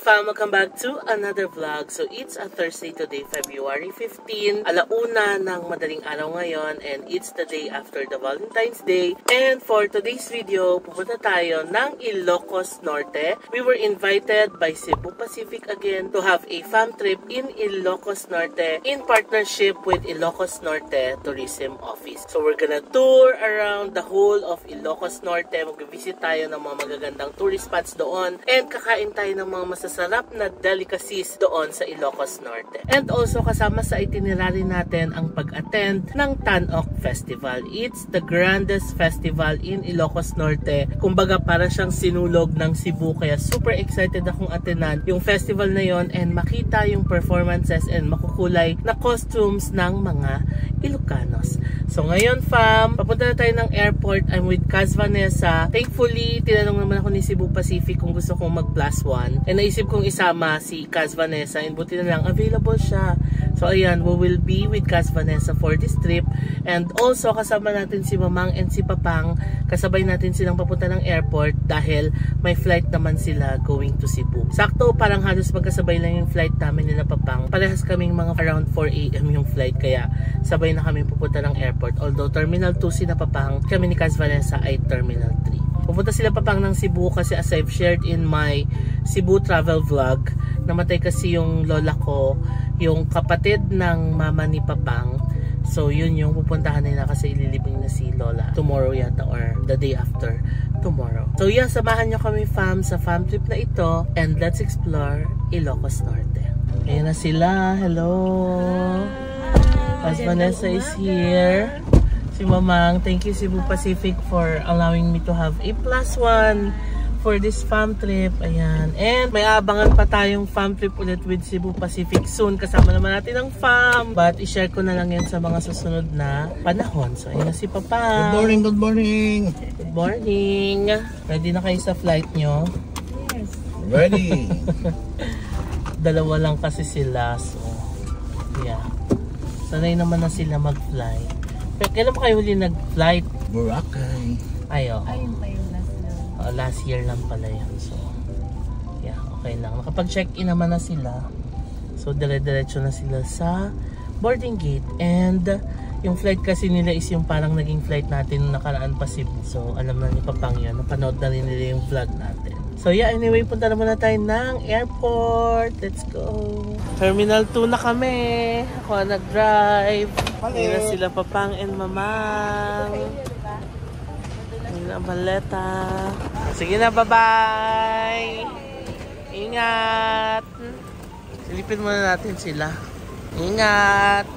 fam, welcome back to another vlog. So it's a Thursday today, February 15, alauna ng madaling araw ngayon, and it's the day after the Valentine's Day. And for today's video, pupunta tayo ng Ilocos Norte. We were invited by Cebu Pacific again to have a fam trip in Ilocos Norte in partnership with Ilocos Norte Tourism Office. So we're gonna tour around the whole of Ilocos Norte. Mag-visit tayo ng mga magagandang tourist spots doon, and kakain tayo ng mga masasarap na delicacies doon sa Ilocos Norte. And also kasama sa itinerary natin ang pag-attend ng Tan-Ok Festival. It's the grandest festival in Ilocos Norte. Kumbaga para siyang sinulog ng Cebu, kaya super excited akong attenan yung festival na yon and makita yung performances and makukulay na costumes ng mga Ilocanos. So ngayon fam, papunta na tayo ng airport. I'm with Kaz Vanessa. Thankfully, tinanong naman ako ni Cebu Pacific kung gusto kong mag +1. And naisip kong isama si Kaz Vanessa, and buti na lang available siya. So ayan, we will be with Kaz Vanessa for this trip. And also kasama natin si Mamang and si Papang. Kasabay natin silang papunta ng airport dahil may flight naman sila going to Cebu. Sakto, parang halos magkasabay lang yung flight namin nila Papang. Parehas kaming mga around 4 AM yung flight, kaya sabay na kami pupunta ng airport. Although Terminal 2 si na Papang, kami ni Kaz Vanessa ay Terminal 3. Pupunta sila Papang ng Cebu kasi as I've shared in my Cebu travel vlog, namatay kasi yung lola ko, yung kapatid ng mama ni Papang. So yun yung pupuntahan nila kasi ililibing na si lola tomorrow yata or the day after tomorrow. So yeah, samahan nyo kami fam sa fam trip na ito, and let's explore Ilocos Norte. Ayan na sila. Hello! As Vanessa is here. Si Mamang, thank you Cebu Pacific for allowing me to have a +1 for this fam trip. Ayan. And may abangan pa tayong fam trip ulit with Cebu Pacific soon. Kasama naman natin ang fam. But i-share ko na lang yan sa mga susunod na panahon. So ayan na si Papa. Good morning, good morning. Good morning. Ready na kayo sa flight nyo? Yes. Ready. Dalawa lang kasi sila. So yeah. Sanay naman na sila mag-fly. Pero kailan pa kayo huli nag-flight? Boracay. Ayo. Ayun pa yung last year. Last year lang pala yan. So, yeah, okay lang. Nakapag-check-in naman na sila. So, dire-diretso na sila sa boarding gate. And, yung flight kasi nila is yung parang naging flight natin nung nakaraan pa Cebu. So, alam na ni Papang yun. Napanood na rin nila yung vlog natin. So, yeah, anyway, punta naman na tayo ng airport. Let's go. Terminal 2 na kami. Ako nag-drive. Ayun na sila Papang and Mamang. Ayun na baleta. Sige na, bye-bye. Ingat. Silipin muna natin sila. Ingat.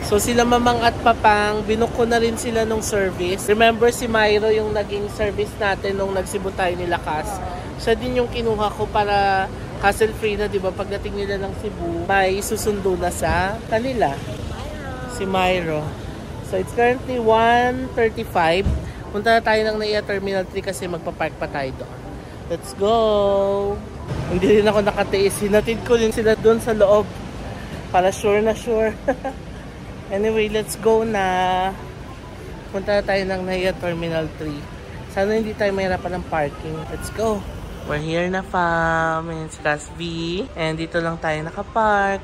So sila Mamang at Papang, binook ko na rin sila nung service. Remember si Myro yung naging service natin nung nagsibu tayo nila Kas. Siya din yung kinuha ko para hassle free na, 'di ba? Pagdating nila ng Cebu, may susundo na sa kanila. Si Myro. So it's currently 1:35. Punta na tayo ng NAIA Terminal 3 kasi magpa-park pa tayo doon. Let's go. Hindi rin ako nakatiis. Hinatid ko rin sila doon sa loob para sure na sure. Anyway, let's go na. Punta na tayo ng NAIA Terminal 3. Sana hindi tayo mahirapan ng parking. Let's go. We're here na fam. It's Class B. And dito lang tayo nakapark.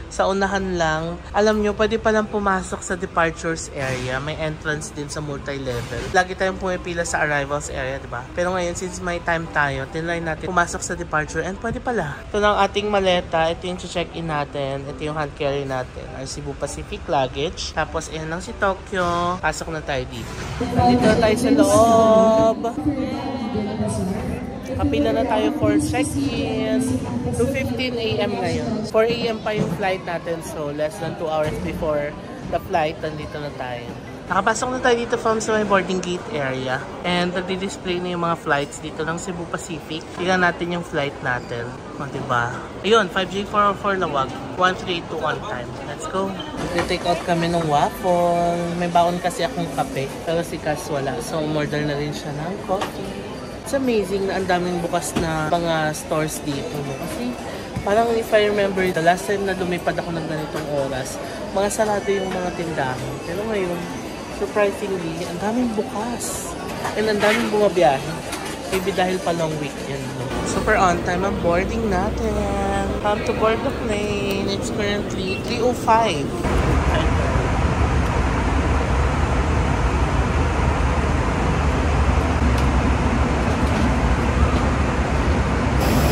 Sa unahan lang. Alam nyo, pwede palang pumasok sa departures area. May entrance din sa multi-level. Lagi tayong pumipila sa arrivals area, diba? Pero ngayon, since may time tayo, tinry natin pumasok sa departure, and pwede pala. Ito lang ating maleta. Ito yung check-in natin. Ito yung hand carry natin. Our Cebu Pacific luggage. Tapos, ayan lang si Tokyo. Pasok na tayo dito. Nandito na tayo sa loob. Kapila na tayo for check-in. 2:15 AM ngayon. 4 AM pa yung flight natin, so less than 2 hours before the flight, nandito na tayo. Nakapasok na tayo dito from sa may boarding gate area. And nagdi-display na yung mga flights dito ng Cebu Pacific. Tingnan natin yung flight natin. O, diba? Ayun, 5J404 Lawag. 1382 on time. Let's go. Nag-take out kami ng waffle. May baon kasi akong kape. Pero si Cas wala. So, order na rin siya ng coffee. It's amazing na ang daming bukas na mga stores dito. Kasi parang if I remember, the last time na lumipad ako ng ganitong oras, mga sarado yung mga tindahan. Pero ngayon, surprisingly, ang daming bukas. And ang daming bumabiyahe. Maybe dahil pa long weekend. No? Super on time ang boarding natin. Time to board the plane. It's currently 3:05.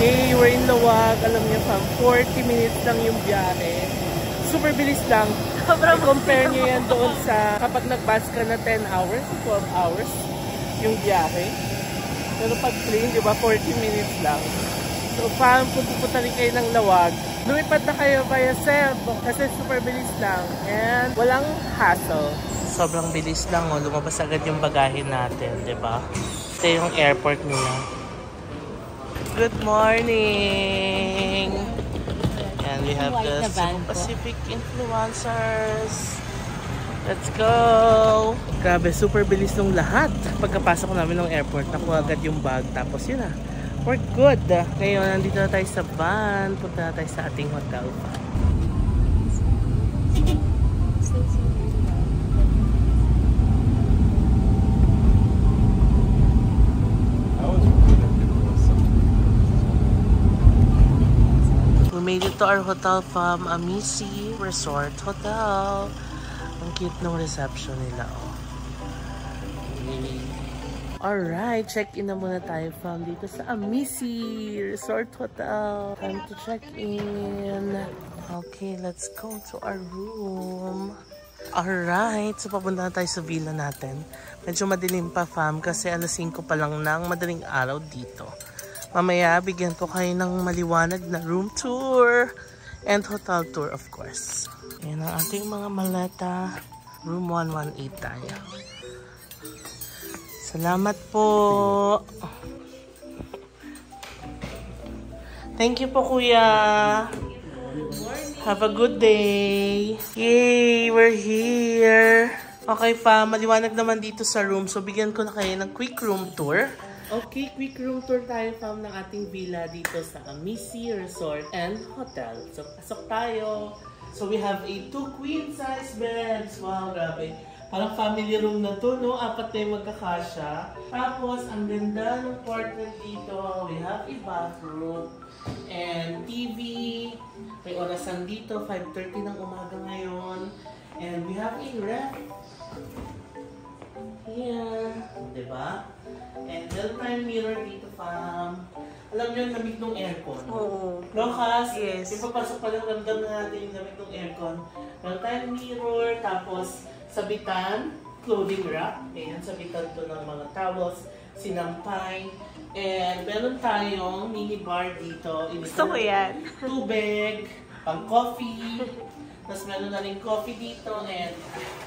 Yay, we're in Lawag. Alam niyo fam, 40 minutes lang yung biyahe. Super bilis lang. Compare niyo yan doon sa kapag nag-bus ka na 10 hours, 12 hours yung biyahe. Pero pag train, di ba, 40 minutes lang. So, fam, kung pupunta rin kayo ng Lawag, lumipad na kayo via Cebu kasi super bilis lang and walang hassle. Sobrang bilis lang, oh. Lumabas agad yung bagahe natin, di ba? Ito yung airport nila. Good morning! And we have the Cebu Pacific influencers. Let's go! Grabe, super bilis nung lahat. Pagkapasok namin ng airport, nakuha agad yung bag. Tapos yun na, we're good. Ngayon, nandito na tayo sa van. Punta na tayo sa ating hotel. We made it to our hotel from Amici Resort Hotel. Ang cute ng reception nila, oh. Alright, check-in na muna tayo from dito sa Amici Resort Hotel. Time to check in. Okay, let's go to our room. Alright, so papunta na tayo sa villa natin. Medyo madilim pa, fam, kasi alas 5 pa lang ng madaling araw dito. Mamaya, bigyan ko kayo ng maliwanag na room tour and hotel tour, of course. Ayan ang ating mga maleta. Room 118 tayo. Salamat po. Thank you po, kuya. Have a good day. Yay, we're here. Okay pa, maliwanag naman dito sa room. So, bigyan ko na kayo ng quick room tour. Okay, quick room tour tayo from ng ating villa dito sa Amici Resort and Hotel. So, pasok tayo. So, we have a 2 queen size beds. Wow, grabe. Parang family room na to, no? 4 na yung magkakasya. Tapos, ang ganda ng apartment dito. We have a bathroom and TV. May orasan dito, 5:30 ng umaga ngayon. And we have a ref. Here. Diba? And real-time mirror dito, fam. Alam nyo yung lamig ng aircon. Oo. No, Kas? Yes. Yung papasok pa lang, ramdam na natin yung lamig ng aircon. Real-time mirror, tapos sabitan, clothing rack. Ayan, sabitan to ng mga towels, sinampay. And meron tayong mini bar dito. Gusto ko yan. Tubig, pang coffee. Tapos meron na rin coffee dito. And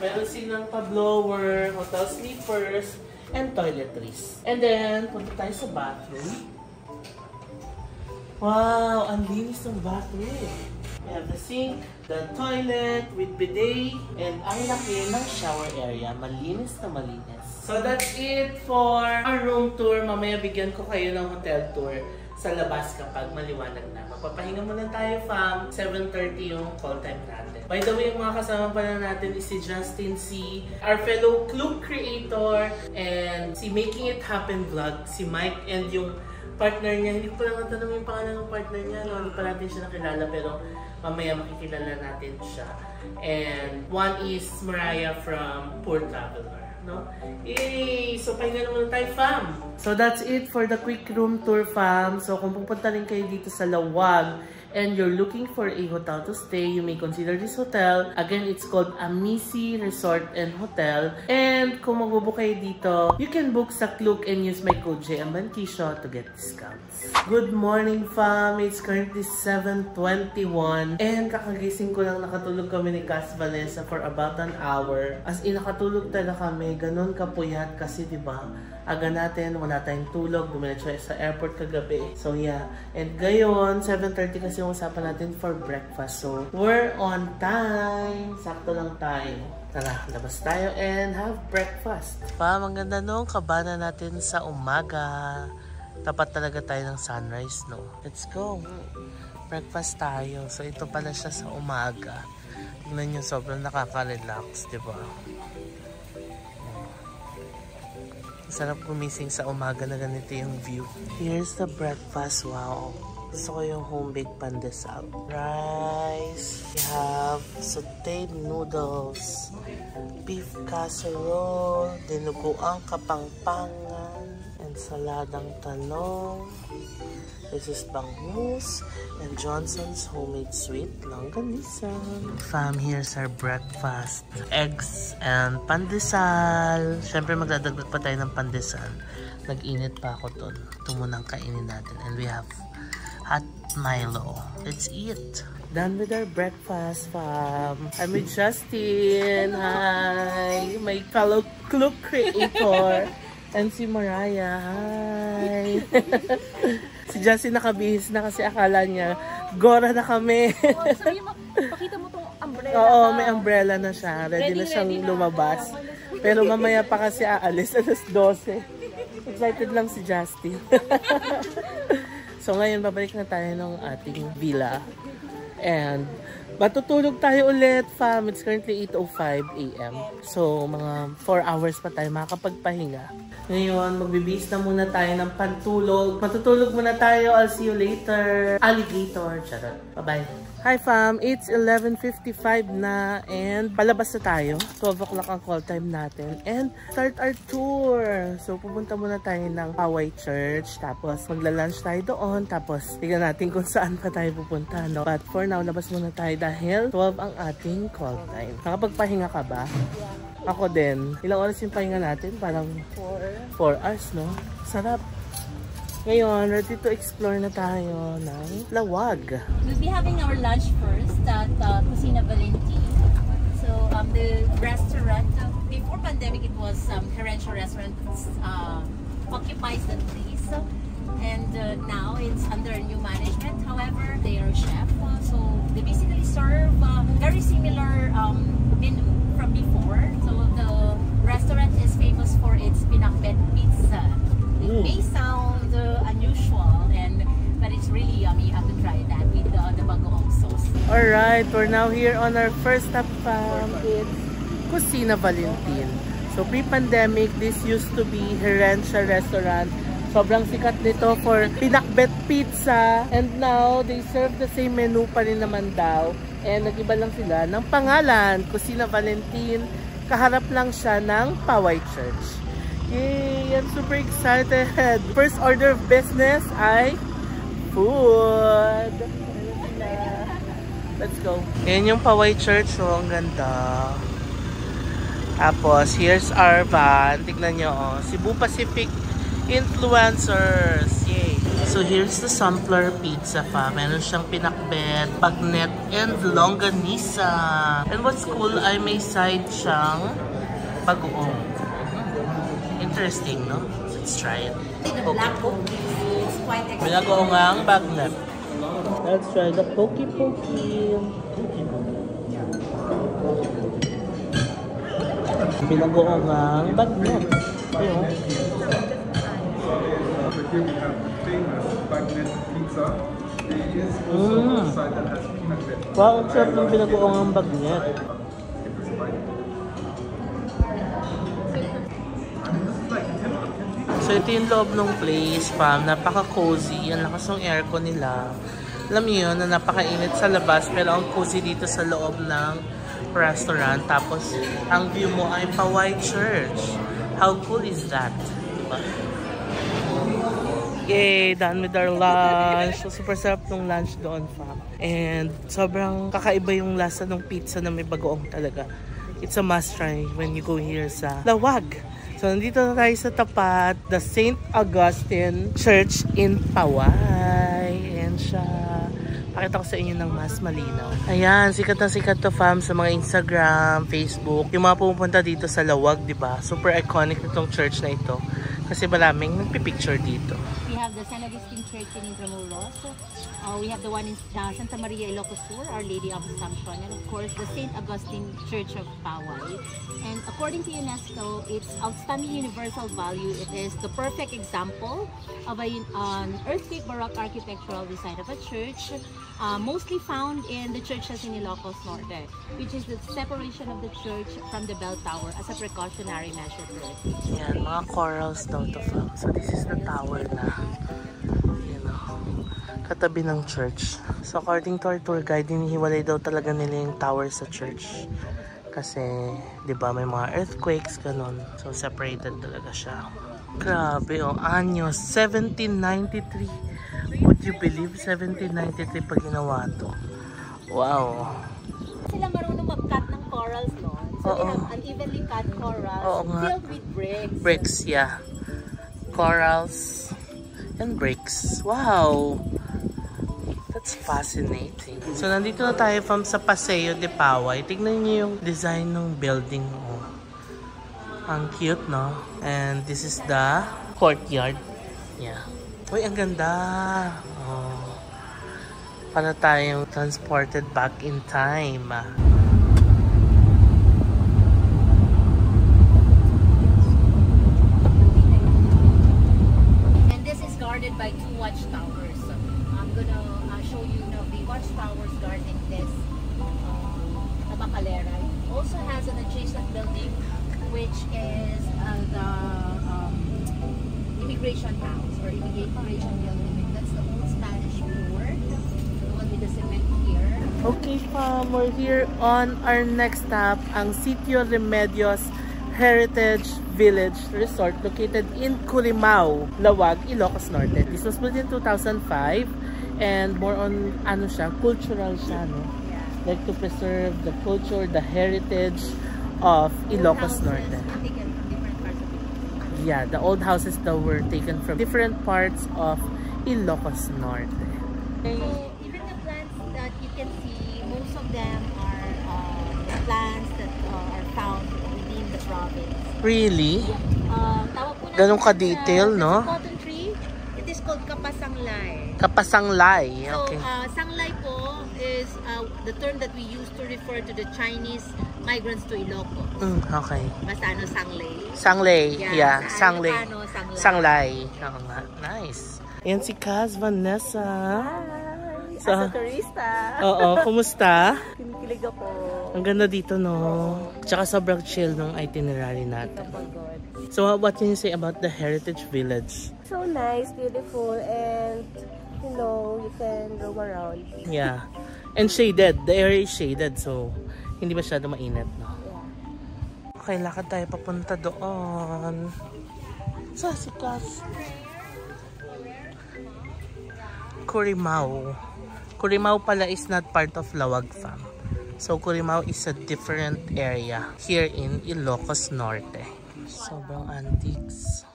meron silang pa-blower, hotel sleepers, and toiletries. And then, punta tayo sa bathroom. Wow! Ang linis ng bathroom. We have the sink, the toilet with bidet, and ang laki ng shower area. Malinis na malinis. So that's it for our room tour. Mamaya bigyan ko kayo ng hotel tour sa labas kapag maliwanag na. Magpapahinga muna tayo, fam. 7:30 yung call time natin. By the way, yung mga kasama pala natin is si Justin C, our fellow Club creator, and si Making It Happen vlog, si Mike, and yung partner niya. Hindi ko pa lang natanong yung pangalan ng partner niya. No? Hindi pa natin siya nakilala, pero mamaya makikilala natin siya. And one is Mariah from Poor Traveler. No? Yay! So, pahinga naman tayo, fam! So, that's it for the quick room tour, fam. So, kung pupunta rin kayo dito sa Lawag and you're looking for a hotel to stay, you may consider this hotel. Again, it's called Amici Resort and Hotel. And kung magbubook kayo dito, you can book sa Klook and use my code JMBanquisio to get discounts. Good morning, fam! It's currently 7:21 and kakagising ko lang, nakatulog kami ni Cass Vanessa for about an hour. As in, nakatulog talaga kami, ganun kapuyat kasi diba, aga natin, wala tayong tulog, dumiretso sa airport kagabi. So yeah, and gayon, 7:30 kasi yung usapan natin for breakfast. So, we're on time. Sakto lang tayo. Tara, labas tayo and have breakfast. Pa, maganda nung kabana natin sa umaga. Tapat talaga tayo ng sunrise, no? Let's go. Breakfast tayo. So, ito pala siya sa umaga. Tingnan nyo, sobrang nakaka-relax, di ba? Sarap gumising sa umaga na ganito yung view. Here's the breakfast. Wow. Gusto ko yung home-baked pandesal. Rice. We have sauteed noodles. Beef casserole. Dinuguang kapangpangan. Ensaladang talong. This is bangus and Johnson's homemade sweet longganisa. Fam, here's our breakfast. Eggs and pandesal. Siyempre magdadagdag pa tayo ng pandesal. Nag-init pa ako dun. Ito munang kainin natin. And we have hot Milo. Let's eat. Done with our breakfast, fam. I'm with Justin. Hi! My fellow Klook creator. And si Mariah. Hi! Si Justin nakabihis na kasi akala niya Gora na kami. Sabi mo, pakita mo tong umbrella. Oo, may umbrella na siya. Ready na siyang lumabas. Pero mamaya pa kasi aalis. Alas 12. Excited lang si Justin. So ngayon, babalik na tayo ng ating villa. And matutulog tayo ulit, fam. It's currently 8:05 AM. So mga 4 hours pa tayo makakapagpahinga. Ngayon, magbibihis na muna tayo ng pantulog. Matutulog muna tayo. I'll see you later. Alligator. Charot. Bye-bye. Hi fam, it's 11:55 na and palabas na tayo. 12 o'clock ang call time natin and start our tour. So pupunta muna tayo ng Poway Church, tapos magla-lunch tayo doon, tapos tignan natin kung saan pa tayo pupunta, no? But for now, labas muna tayo dahil 12 ang ating call time. Nakapagpahinga ka ba? Ako din. Ilang oras yung pahinga natin? Parang 4 hours, no? Sarap. Ngayon, ready to explore na tayo ng Lawag. We'll be having our lunch first at Cocina Valentin. So, the restaurant, before pandemic, it was Herencia Restaurant, occupies the place. And now, it's under new management. However, they are chef. So, they basically serve very similar menu from before. So, the restaurant is famous for its pinakbet pizza. It may sound unusual, but it's really yummy. You have to try that with the bagoong sauce. Alright, we're now here on our first stop, it's Cocina Valentin. So pre-pandemic, this used to be Herencia Restaurant. Sobrang sikat nito for pinakbet pizza. And now, they serve the same menu pa rin naman daw. And nag-iba lang sila ng pangalan, Cocina Valentin. Kaharap lang siya ng Poway Church. Yay! I'm super excited! First order of business ay food! Let's go! Yan yung Poway Church, so ang ganda. Tapos, here's our van. Tignan nyo, oh. Cebu Pacific Influencers! Yay! So, here's the sampler pizza pa. Meron siyang pinakbet, bagnet, and longganisa. And what's cool ay may side siyang bagoong. Interesting, no? Let's try it. The black cookies is quite expensive. Binagoongang bagnet. Let's try the poki-poki. Binagoongang bagnet. Ayun. Here we have famous bagnet pizza. It is also a side that has peanut butter. Wow, ang sarap ng binagoongang bagnet. So ito yung loob ng place, fam. Napaka-cozy. Ang lakas ng aircon nila. Alam niyo yun, na napaka-init sa labas. Pero ang cozy dito sa loob ng restaurant. Tapos, ang view mo ay Poway Church. How cool is that? Diba? Yay! Done with our lunch. So, super sarap ng lunch doon, fam. And sobrang kakaiba yung lasa ng pizza na may bagoong talaga. It's a must try when you go here sa Lawag. So, nandito na tayo sa tapat, the St. Augustine Church in Poway. Ayan siya. Pakita ko sa inyo ng mas malinaw. Ayan, sikat na sikat to, fam, sa mga Instagram, Facebook. Yung mga pupunta dito sa Lawag, diba? Super iconic itong church na ito. Kasi maraming nagpipicture dito. we have the San Agustin Church in Intramuros. We have the one in Santa Maria, Ilocos Sur, Our Lady of Assumption, and of course the St. Augustine Church of Poway. And according to UNESCO, its outstanding universal value, it is the perfect example of an earthquake Baroque architectural design of a church, mostly found in the churches in Ilocos Norte, which is the separation of the church from the bell tower as a precautionary measure. Yan, mga corals daw to, fam. So this is the tower na, you know, katabi ng church. So according to our tour guide, hinihiwalay daw talaga nila yung tower sa church. Kasi, di ba, may mga earthquakes, ganun. So separated talaga siya. Grabe, oh, anyos, 1793. Would you believe 1793 pag ginawa to? Wow. Sila marunong mag-cut ng corals, no? So they have unevenly cut corals filled with bricks. Bricks, yeah. Corals and bricks. Wow. That's fascinating. So nandito na tayo from sa Paseo de Poway. Tignan niyo yung design ng building. Oh. Ang cute, no? And this is the courtyard. Yeah. Uy, ang ganda. Oh. Para tayong transported back in time. And this is guarded by 2 watchtowers. So I'm gonna show you now the watchtowers guarding this Tabacalera. It also has an adjacent building which is the immigration house or immigration building. That's the old Spanish fort, the one with the cement here. Okay, fam, we're here on our next stop, ang Sitio Remedios Heritage Village Resort located in Curimao, Lawag, Ilocos Norte. This was built in 2005 and more on ano siya, cultural siya, no? Like to preserve the culture, the heritage of Ilocos Norte. Yeah, the old houses that were taken from different parts of Ilocos Norte. So even the plants that you can see, most of them are plants that are found within the province. Really? Tawag po Ganun ka-detail, no? Cotton tree, it is called kapasanglay. Kapasanglay, okay. So, sanglay po is the term that we use to refer to the Chinese migrants to Ilocos. Okay. Basta ano, sanglay. Sanglay, yeah. Sa Sanglay. Ilocano, Sanglay. Oo nga. Nice. Yan si Kaz Vanessa. As a turista. Oo, kumusta? Kinikilig ako. Ang ganda dito, no? Tsaka sobrang chill ng itinerary natin. So, what can you say about the Heritage Village? So nice, beautiful, and you know, you can roam around. Yeah. And shaded. The area is shaded, so hindi masyado mainit, no? Yeah. Okay, lakad tayo papunta doon. Sa sikas. Curimao. Curimao pala is not part of Lawag Fam. So, Curimao is a different area here in Ilocos Norte. Sobrang antiques.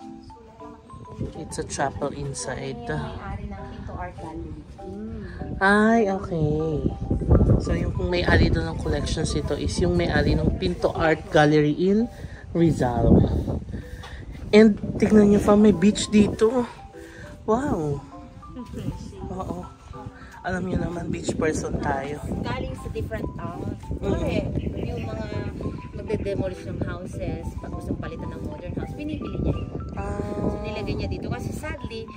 It's a chapel inside. May-ari ng Pinto Art Gallery. Ay, okay. So, yung kung may-ari doon ng collections ito is yung may-ari ng Pinto Art Gallery in Rizal. And, tignan nyo pa, may beach dito. Wow. Oo. Alam nyo naman, beach person tayo. Galing sa different towns. Correct. Yung mga magde-demolish ng houses, pag gustong palitan ng modern house, pinipili niya yun. So nilagay niya dito. Kasi sadly,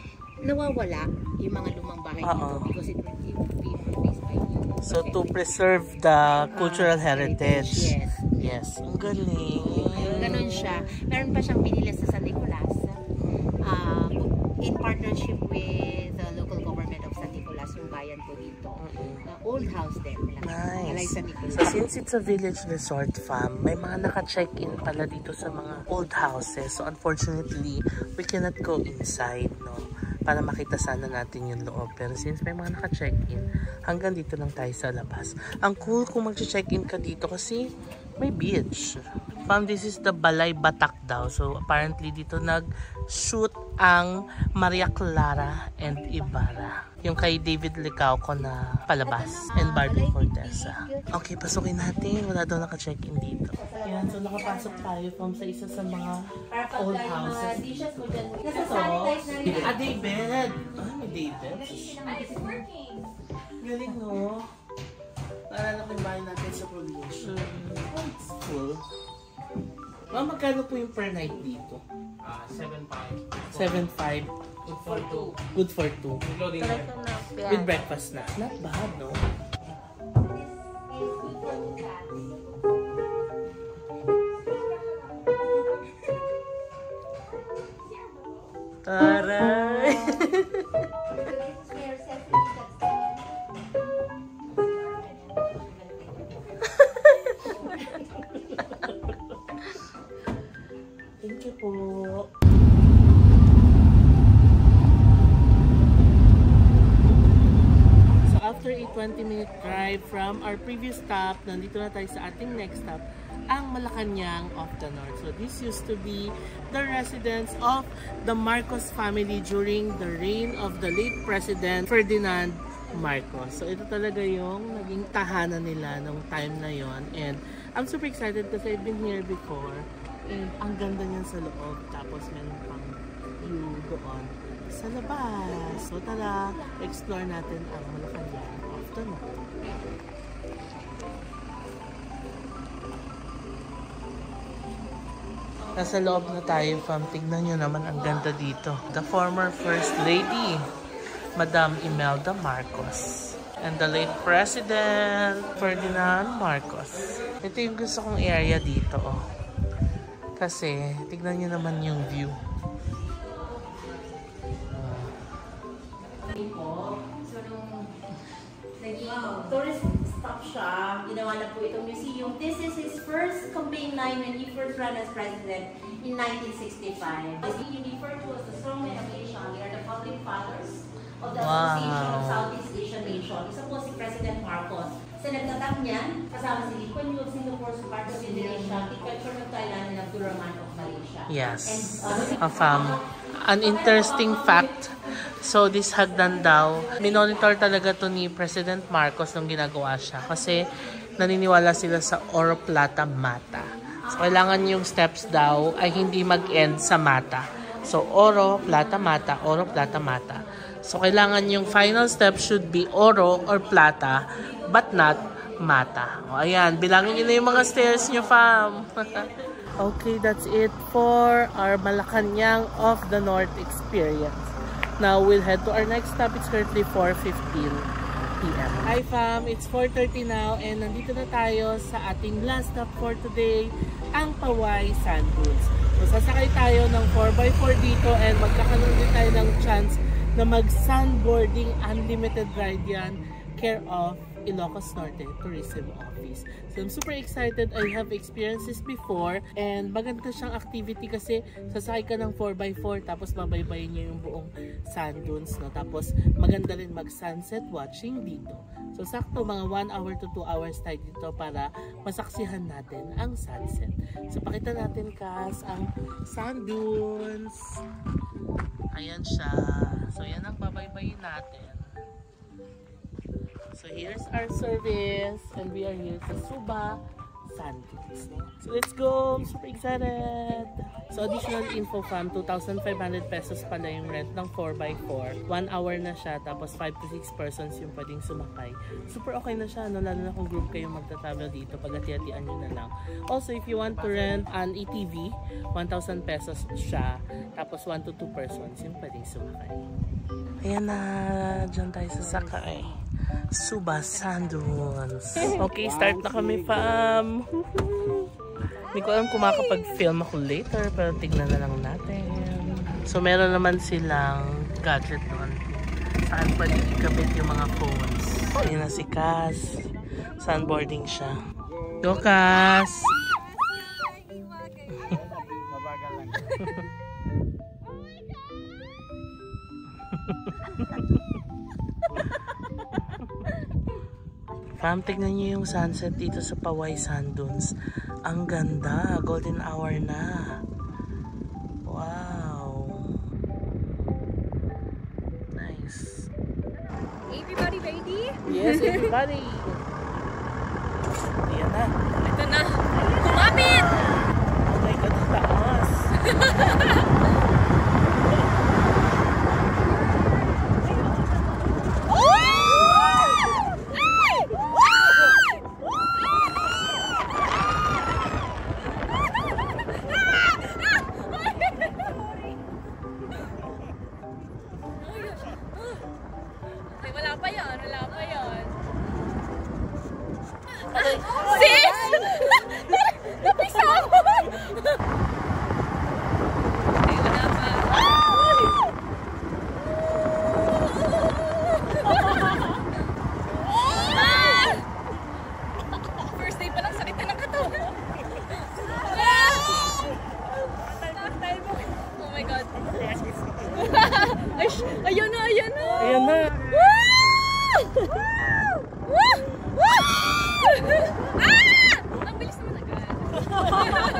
nawawala yung mga lumang bahay dito because it will be replaced by new. So to preserve the cultural heritage. Yes. Yes. Ang galing. Ganon siya. Meron pa siyang pinili sa San Nicolas in partnership with the local government of San Nicolas, yung bayan po dito. Old house din. Nice. San Nicolas. So since it's a village resort, fam, may mga naka-check-in pala dito sa mga old houses. So unfortunately, we cannot go inside, no? Para makita sana natin yung loob. Pero since may mga naka-check-in, hanggang dito lang tayo sa labas. Ang cool kung mag-check-in ka dito kasi may beach. Fam, this is the Balay Batak daw. So apparently dito nag-shoot ang Maria Clara and Ibarra. Yung kay David Licauco na palabas. And Barbie Fortesa. Okay, pasukin natin. Wala daw naka-check-in dito. Ayan, so nakapasok tayo from sa isa sa mga old houses. Dishes mo dyan. Nasa-sanitize na David! Ah, may David. Galing, no? Naalala ko yung bahay natin sa probinsya. Oh, it's full. Ma'am, magkano po yung per night dito? 7.5. 7.5. Good for 2. Good for 2. Including With breakfast na. Not bad, no? Taray! Thank you po. So after a 20-minute drive from our previous stop, nandito na tayo sa ating next stop, ang Malacanang of the North. So this used to be the residence of the Marcos family during the reign of the late President Ferdinand Marcos. So ito talaga yung naging tahanan nila nung time na yon. And I'm super excited kasi I've been here before. And ang ganda niyan sa loob. Tapos meron pang view doon sa labas. So tara, explore natin ang Malacanang of the North. Nasa loob na tayo, fam. Tignan nyo naman ang ganda dito. The former First Lady, Madam Imelda Marcos. And the late President Ferdinand Marcos. Ito yung gusto kong area dito, oh. Kasi, tignan nyo naman yung view. So, nung naging tourist stop siya, ginawa na po itong museum. This is his first campaign line when he first ran as president in 1965. This being referred to as the Strongmen of Asia. They are the founding fathers of the Association of Southeast Asian Nations. Isa po si President Marcos. Sa nagtatag niyan, kasama si Lee Kuan Yew of Singapore, si Part of Indonesia, Picture of Thailand, and Abdul Rahman of Malaysia. Yes. An interesting fact. So, this hagdan daw, minonitor talaga to ni President Marcos nung ginagawa siya. Kasi, naniniwala sila sa Oro, Plata, Mata. So, kailangan yung steps daw ay hindi mag-end sa mata. So, Oro, Plata, Mata, Oro, Plata, Mata. So, kailangan yung final step should be Oro or Plata, but not Mata. O, ayan, bilangin nyo na yung mga stairs nyo, fam. Okay, that's it for our Malacanang of the North experience. Now, we'll head to our next stop. It's currently 4:15 p.m. Hi, fam! It's 4:30 now and nandito na tayo sa ating last stop for today, ang Paway Sand Dunes. So, sasakay tayo ng 4x4 dito and magkakaroon din tayo ng chance na mag-sandboarding unlimited ride yan, care of Ilocos Norte Tourism Office. So I'm super excited. I have experienced this before and maganda siyang activity kasi sasakay ka ng 4x4 tapos mabaybayin niyo yung buong sand dunes, no? Tapos maganda rin mag-sunset watching dito. So sakto mga 1 hour to 2 hours tayo dito para masaksihan natin ang sunset. So pakita natin kas ang sand dunes. Ayan siya. So yan ang babaybayin natin. So here's our service and we are here sa Suba Sand Dunes. So let's go! I'm super excited! So additional info fam, 2,500 pesos pala yung rent ng 4x4. 1 hour na siya, tapos 5 to 6 persons yung pwedeng sumakay. Super okay na siya, no? Lalo na kung group kayo magta-travel dito, pag-hati-hatian nyo na lang. Also, if you want to rent an ATV, 1,000 pesos siya, tapos 1 to 2 persons yung pwedeng sumakay. Ayan na, dyan tayo sasakay. Suba Sand Dunes. Okay, start na kami, fam. Hindi ko alam kung makakapag-film ako later, pero tignan na lang natin. So, meron naman silang gadget doon. Saan pwede ikabit yung mga phones. Ayan na si Cass. Sandboarding siya. Go, Cass! mabagal lang. Fam, tignan nyo yung sunset dito sa Paway Sand Dunes. Ang ganda. Golden hour na. Wow. Nice. Everybody ready? Yes, everybody. Ayan na. Ito na. Kumapit! Oh my God, ang taas. my God. Ayun na, ayun na. Ayan na. Woo! Woo! Woo! Ah! Ang bilis naman agad. Oh my God.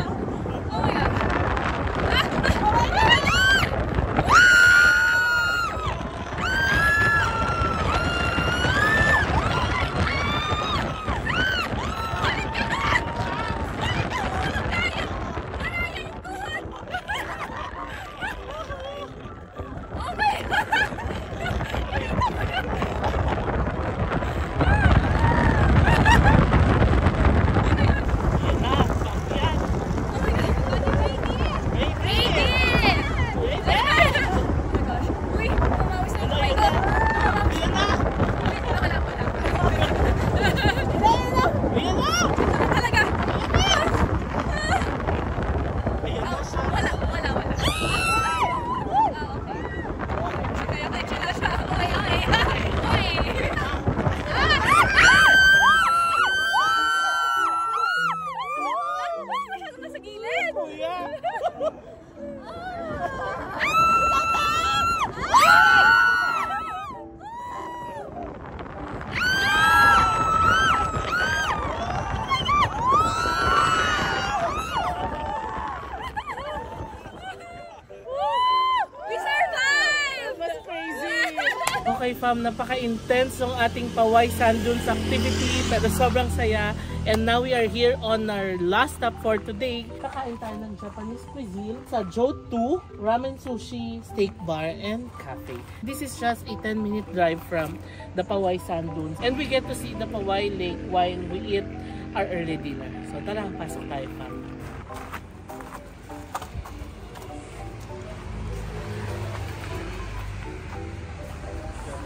Okay fam, napaka-intense ng ating Paway Sand Dunes activity pero sobrang saya. And now we are here on our last stop for today. Kakain tayo ng Japanese cuisine sa Jo2 Ramen Sushi, Steak Bar, and Cafe. This is just a 10-minute drive from the Paway Sand Dunes. And we get to see the Paway Lake while we eat our early dinner. So tara, pasok tayo fam.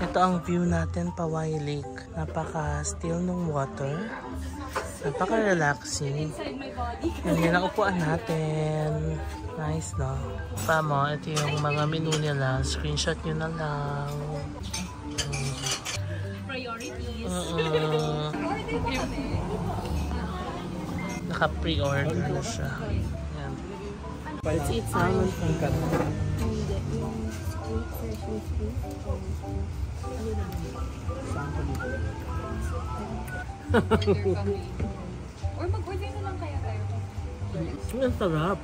Ito ang view natin, Paway Lake. Napaka-still ng water. Napaka-relaxing. And yan ang upuan natin. Nice, no? Tama, ito yung mga menu nila. Screenshot nyo na lang. Priorities. Naka-pre-order na siya. Yan. Let's eat salmon from Qatar. Or mag-order na lang kaya tayo. Ang sarap.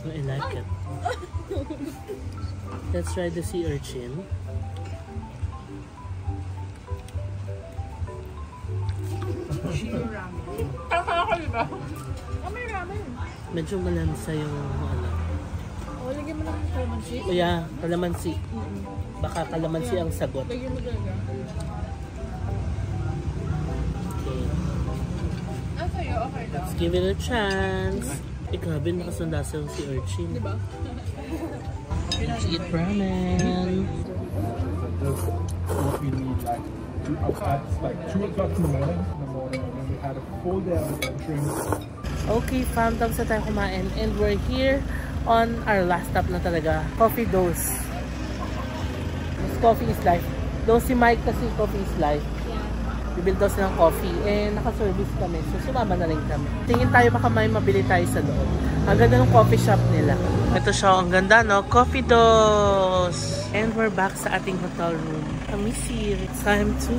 I like it. Let's try the sea urchin. Medyo malansa yung ano. O, lagyan mo ng kalamansi. O yeah, kalamansi. Baka kalamansi ang sagot. Lagyan mo talaga. Okay. Okay, okay lang. Let's give it a chance. Grabe, nakasundasa yung sea urchin. Diba? Let's eat ramen. What we need at like 2 o'clock in the morning, and then we had a full day of adventuring. Okay fam, tapos na tayo kumain and we're here on our last stop na talaga. Coffee Dose. Coffee is life. Though si Mike kasi coffee is life. Bibil daw silang coffee. Eh, naka-service kami. So, sumama na rin kami. Tingin tayo baka may mabili tayo sa loob. Ang ganda ng coffee shop nila. Ito siya. Ang ganda, no? Coffee Dose. And we're back sa ating hotel room. Amisir. It's time to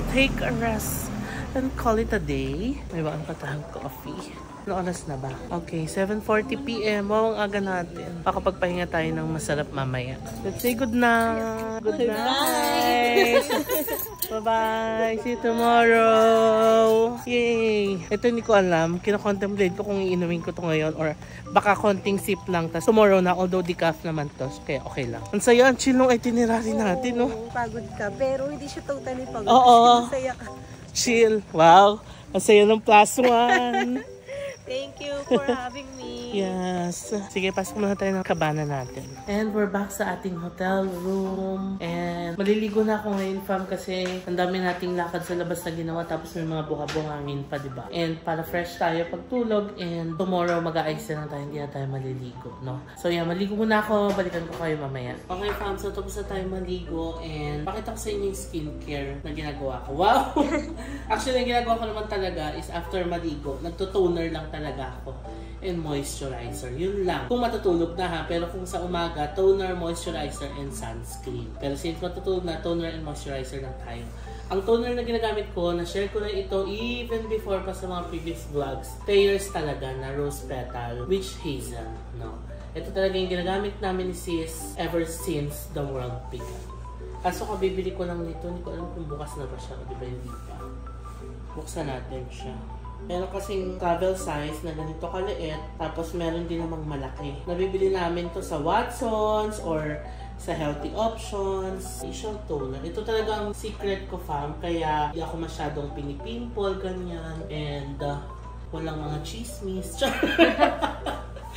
take a rest and call it a day. May baka pa tayong coffee. Ano oras na ba? Okay, 7:40 PM. Wow, ang aga natin. Makapagpahinga tayo ng masarap mamaya. Let's say good night. Good night. Bye-bye. See you tomorrow. Yay. Ito hindi ko alam. Kino-contemplate ko kung iinumin ko to ngayon or baka konting sip lang. Tapos tomorrow na, although decaf naman to. Kaya okay lang. Ang saya, ang chill ng itinerary natin, no? Pagod ka, pero hindi siya totally pagod. Oo. Masaya ka. Chill. Wow. Ang saya ng +1. Thank you for having me. Yes. Sige, pasok muna tayo ng kabana natin. And we're back sa ating hotel room. And maliligo na ako ngayon, fam, kasi ang dami nating lakad sa labas na ginawa. Tapos may mga buha-buhangin pa, diba? And para fresh tayo pagtulog. And tomorrow mag-a-ice na tayo. Hindi na tayo maliligo, no? So yeah, maligo muna ako. Balikan ko kayo mamaya. Okay, fam. So tapos na tayo maligo. And pakita ko sa inyo yung skincare na ginagawa ko. Wow! Actually, yung ginagawa ko naman talaga is after maligo, nagtutoner lang talaga ako. And moisturize. moisturizer. Yun lang. Kung matutulog na ha, pero kung sa umaga, toner, moisturizer, and sunscreen. Pero since matutulog na, toner and moisturizer lang tayo. Ang toner na ginagamit ko, na-share ko na ito even before pa sa mga previous vlogs. Thayers talaga na rose petal, witch hazel. No? Ito talaga yung ginagamit namin ni sis ever since the world began. Kaso kabibili ko lang nito, hindi ko alam kung bukas na ba siya o di ba hindi pa. Buksan natin siya. Meron kasing travel size na ganito kaliit, tapos meron din namang malaki. Nabibili namin to sa Watsons or sa Healthy Options. Facial toner. Ito talaga ang secret ko, fam. Kaya hindi ako masyadong pinipimple, ganyan. And walang mga chismis.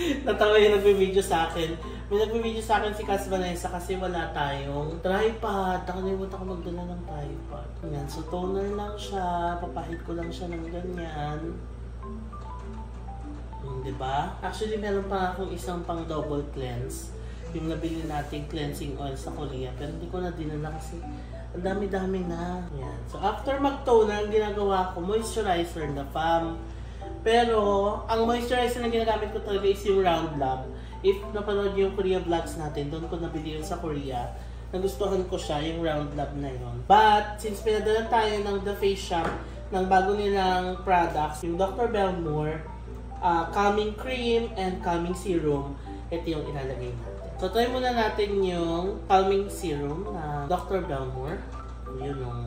Natawa yung nagbe-video sa akin. May nagbe-video sa akin si Cas Vanessa kasi wala tayong tripod. Nakalimutan ko magdala ng tripod. Yan. So, toner lang siya. Papahid ko lang siya ng ganyan. Diba? Actually, meron pa akong isang pang double cleanse. Yung nabili nating cleansing oil sa Korea. Pero hindi ko na dinala kasi ang dami-dami na. Yan. So, after mag-toner, ang ginagawa ko, moisturizer na, fam. Pero, ang moisturizer na ginagamit ko talaga is yung Round Lab. If napanood yung Korea vlogs natin, doon ko nabili yun sa Korea. Nagustuhan ko siya, yung Round Lab na yun. But, since pinadala tayo ng The Face Shop, ng bago nilang products, yung Dr. Belmore, Calming Cream and Calming Serum, ito yung ilalagay natin. So, try muna natin yung Calming Serum na Dr. Belmore. Yun yung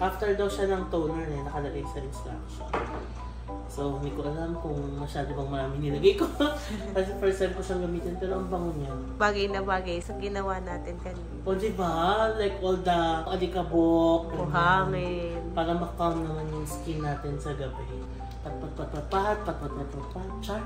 after daw siya ng toner na nakalagay sa instruction. So, hindi ko alam kung masyado bang marami nilagay ko. Kasi first time ko siyang gamitin, pero ang bango niya. Bagay na bagay sa ginawa natin kanina. O diba? Like all the alikabok. Buhangin. Para makam naman yung skin natin sa gabi. Pat. Char.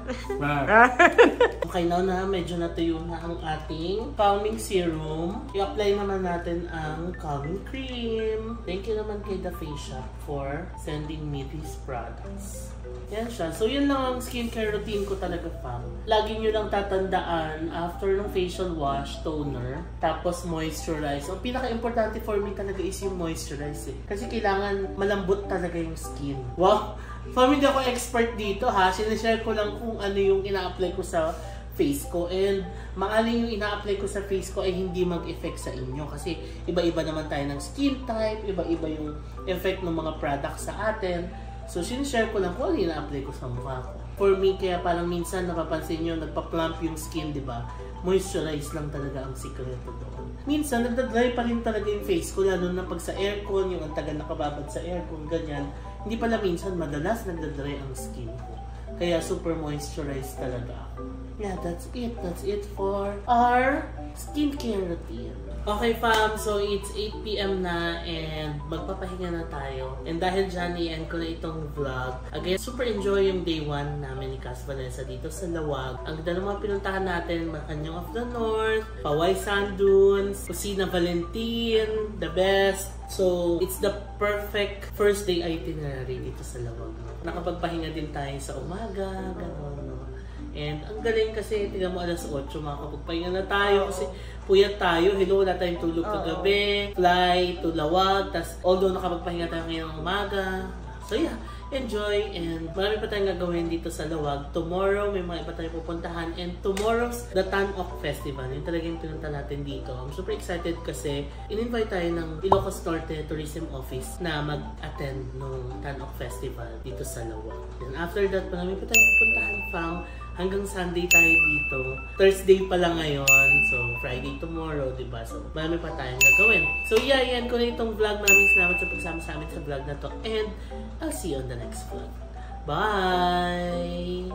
Okay, now na medyo natuyo na ang ating calming serum. I-apply naman natin ang calming cream. Thank you naman kay The Face Shop for sending me these products. Yan siya. So, yun lang ang skincare routine ko talaga, fam. Lagi nyo lang tatandaan after ng facial wash, toner, tapos moisturize. Ang pinaka-importante for me talaga is yung moisturize eh. Kasi kailangan malambot talaga yung skin. Wow! Fam, hindi ako expert dito ha. Sinashare ko lang kung ano yung ina-apply ko sa face ko. And maaling yung ina-apply ko sa face ko ay hindi mag-effect sa inyo. Kasi iba-iba naman tayo ng skin type. Iba-iba yung effect ng mga products sa atin. So, sinashare ko lang kung ano yung ina-apply ko sa mukha ko. For me, kaya parang minsan napapansin nyo, nagpa-plump yung skin, di ba? Moisturize lang talaga ang sikreto doon. Minsan, nagda-dry pa rin talaga yung face ko, lalo na pag sa aircon, yung ang tagal nakababad sa aircon, ganyan. Hindi pala minsan, madalas nagda-dry ang skin ko. Kaya super moisturized talaga ako. Yeah, that's it. That's it for our skincare routine. Okay, fam. So, it's 8 PM na and magpapahinga na tayo. And dahil dyan, i-end ko na itong vlog. Again, super enjoy yung day 1 namin ni Cas Vanessa dito sa Lawag. Ang ganda ng mga pinuntahan natin, Malacanang of the North, Paway Sand Dunes, Kusina Valentin, the best. So, it's the perfect first day itinerary dito sa Lawag. Nakapagpahinga din tayo sa umaga, gano'n. And ang galing kasi, tingnan mo alas 8, makakapagpahinga na tayo kasi puyat tayo. Hello, wala tayong tulog kagabi. Fly to Lawag. Tas, although nakapagpahinga tayo ngayong umaga. So yeah, enjoy. And marami pa tayong gagawin dito sa Lawag. Tomorrow, may mga iba tayong pupuntahan. And tomorrow's the Tan-Ok Festival. Yung talagang pinunta natin dito. I'm super excited kasi in-invite tayo ng Ilocos Norte Tourism Office na mag-attend ng Tan-Ok Festival dito sa Lawag. And after that, marami pa tayong pupuntahan, fam. Hanggang Sunday tayo dito. Thursday pa lang ngayon. So, Friday tomorrow, diba? So, marami pa tayong gagawin. So, yeah, yan ko na itong vlog. Maraming salamat sa pagsama sa amin sa vlog na to. And I'll see you on the next vlog. Bye!